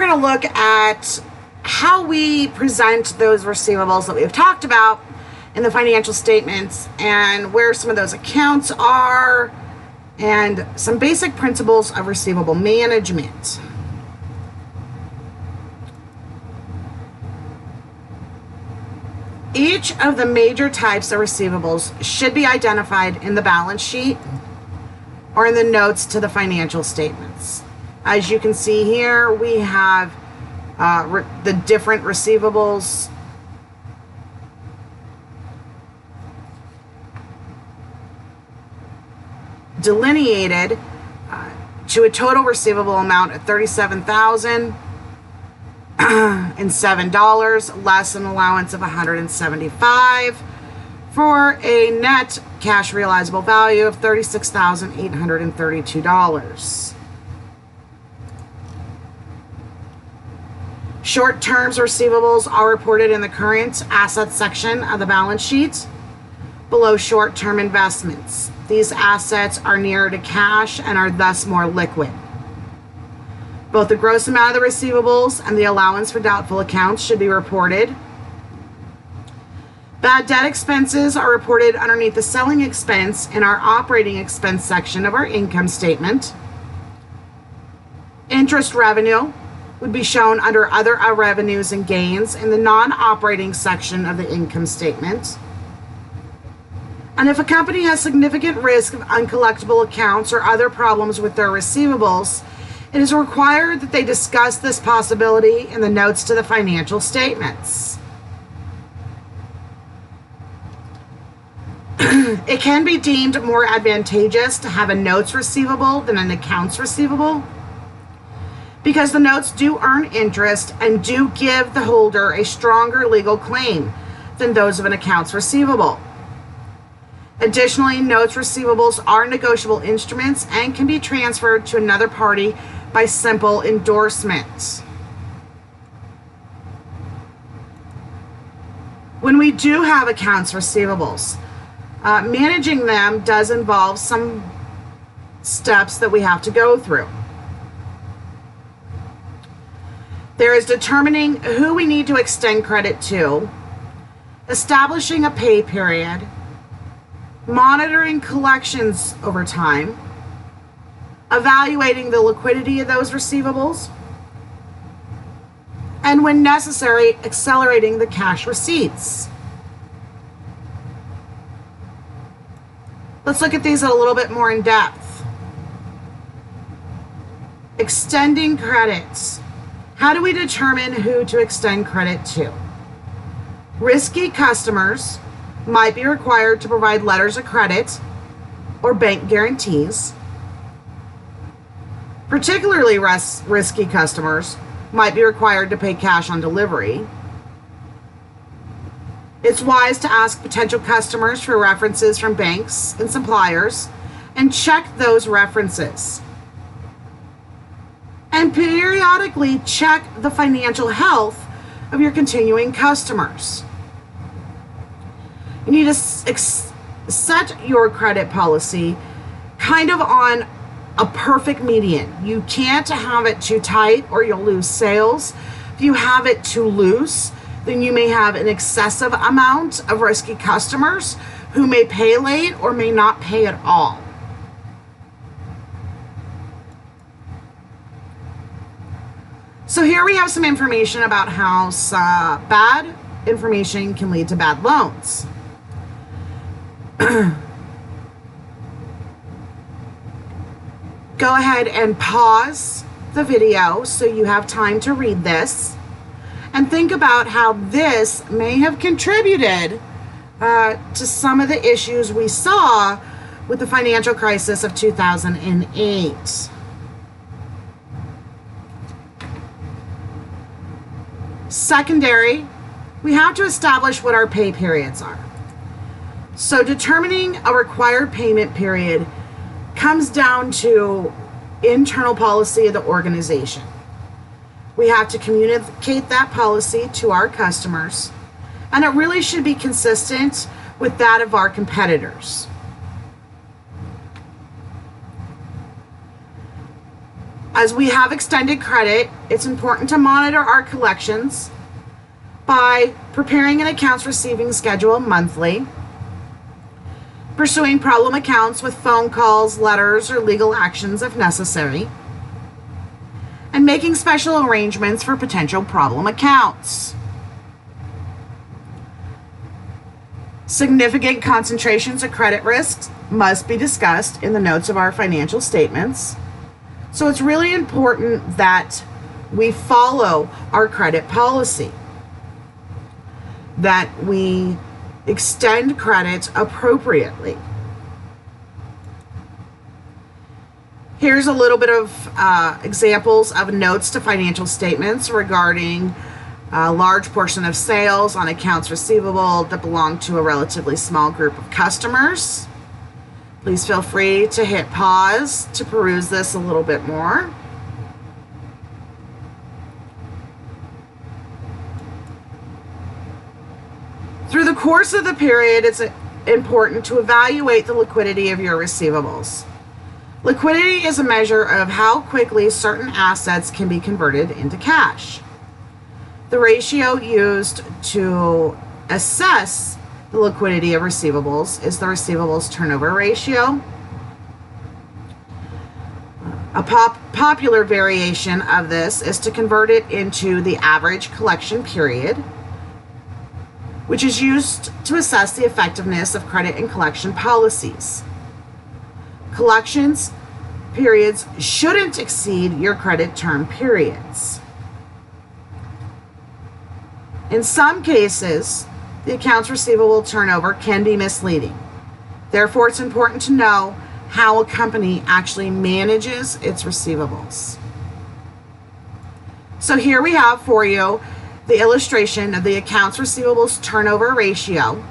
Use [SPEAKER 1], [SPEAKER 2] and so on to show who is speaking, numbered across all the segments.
[SPEAKER 1] we're going to look at how we present those receivables that we've talked about in the financial statements and where some of those accounts are and some basic principles of receivable management. Each of the major types of receivables should be identified in the balance sheet or in the notes to the financial statements. As you can see here, we have the different receivables delineated to a total receivable amount of $37,007, less an allowance of $175, for a net cash realizable value of $36,832. Short-term receivables are reported in the current assets section of the balance sheet below short-term investments. These assets are nearer to cash and are thus more liquid. Both the gross amount of the receivables and the allowance for doubtful accounts should be reported. Bad debt expenses are reported underneath the selling expense in our operating expense section of our income statement. Interest revenue would be shown under other revenues and gains in the non-operating section of the income statement. And if a company has significant risk of uncollectible accounts or other problems with their receivables, it is required that they discuss this possibility in the notes to the financial statements. It can be deemed more advantageous to have a notes receivable than an accounts receivable, because the notes do earn interest and do give the holder a stronger legal claim than those of an accounts receivable. Additionally, notes receivables are negotiable instruments and can be transferred to another party by simple endorsement. When we do have accounts receivables, managing them does involve some steps that we have to go through. There is determining who we need to extend credit to, establishing a pay period, monitoring collections over time, evaluating the liquidity of those receivables, and when necessary, accelerating the cash receipts. Let's look at these a little bit more in depth. Extending credits. How do we determine who to extend credit to? Risky customers might be required to provide letters of credit or bank guarantees. Particularly risky customers might be required to pay cash on delivery. It's wise to ask potential customers for references from banks and suppliers and check those references. And periodically check the financial health of your continuing customers. You need to set your credit policy kind of on a perfect median. You can't have it too tight or you'll lose sales. If you have it too loose, then you may have an excessive amount of risky customers who may pay late or may not pay at all. So here we have some information about how bad information can lead to bad loans. Go ahead and pause the video so you have time to read this and think about how this may have contributed to some of the issues we saw with the financial crisis of 2008. Secondary, we have to establish what our pay periods are. So determining a required payment period comes down to internal policy of the organization. We have to communicate that policy to our customers, and it really should be consistent with that of our competitors. As we have extended credit, it's important to monitor our collections by preparing an accounts receiving schedule monthly, pursuing problem accounts with phone calls, letters, or legal actions if necessary, and making special arrangements for potential problem accounts. Significant concentrations of credit risks must be discussed in the notes of our financial statements. So it's really important that we follow our credit policy, that we extend credit appropriately. Here's a little bit of examples of notes to financial statements regarding a large portion of sales on accounts receivable that belong to a relatively small group of customers. Please feel free to hit pause to peruse this a little bit more. Through the course of the period, it's important to evaluate the liquidity of your receivables. Liquidity is a measure of how quickly certain assets can be converted into cash. The ratio used to assess the liquidity of receivables is the receivables turnover ratio. A popular variation of this is to convert it into the average collection period, which is used to assess the effectiveness of credit and collection policies. Collections periods shouldn't exceed your credit term periods. In some cases, the accounts receivable turnover can be misleading. Therefore, it's important to know how a company actually manages its receivables. So here we have for you the illustration of the accounts receivables turnover ratio,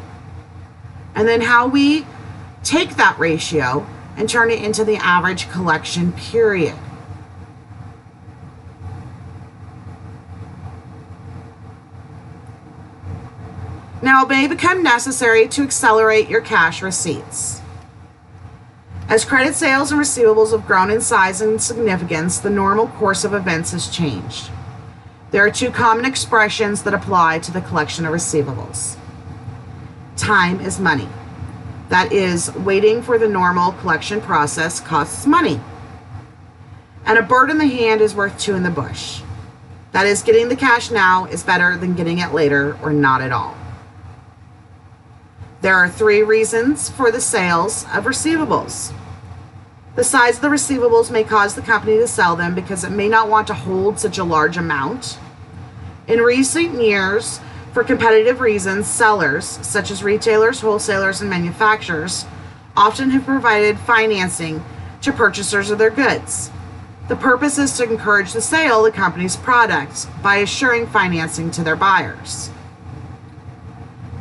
[SPEAKER 1] and then how we take that ratio and turn it into the average collection period. Now, it may become necessary to accelerate your cash receipts. As credit sales and receivables have grown in size and significance, the normal course of events has changed. There are two common expressions that apply to the collection of receivables. Time is money. That is, waiting for the normal collection process costs money. And a bird in the hand is worth two in the bush. That is, getting the cash now is better than getting it later or not at all. There are three reasons for the sales of receivables. The size of the receivables may cause the company to sell them because it may not want to hold such a large amount. In recent years, for competitive reasons, sellers, such as retailers, wholesalers, and manufacturers, often have provided financing to purchasers of their goods. The purpose is to encourage the sale of the company's products by assuring financing to their buyers.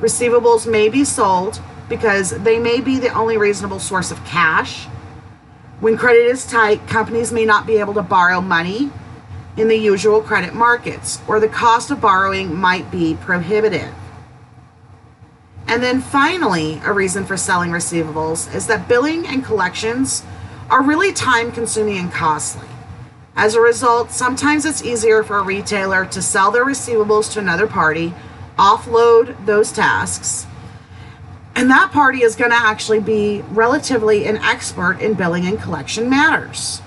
[SPEAKER 1] Receivables may be sold because they may be the only reasonable source of cash. When credit is tight, companies may not be able to borrow money in the usual credit markets, or the cost of borrowing might be prohibitive. And then finally, a reason for selling receivables is that billing and collections are really time-consuming and costly. As a result, sometimes it's easier for a retailer to sell their receivables to another party, offload those tasks, and that party is going to actually be relatively an expert in billing and collection matters.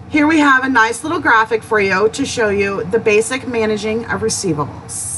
[SPEAKER 1] Here we have a nice little graphic for you to show you the basic managing of receivables.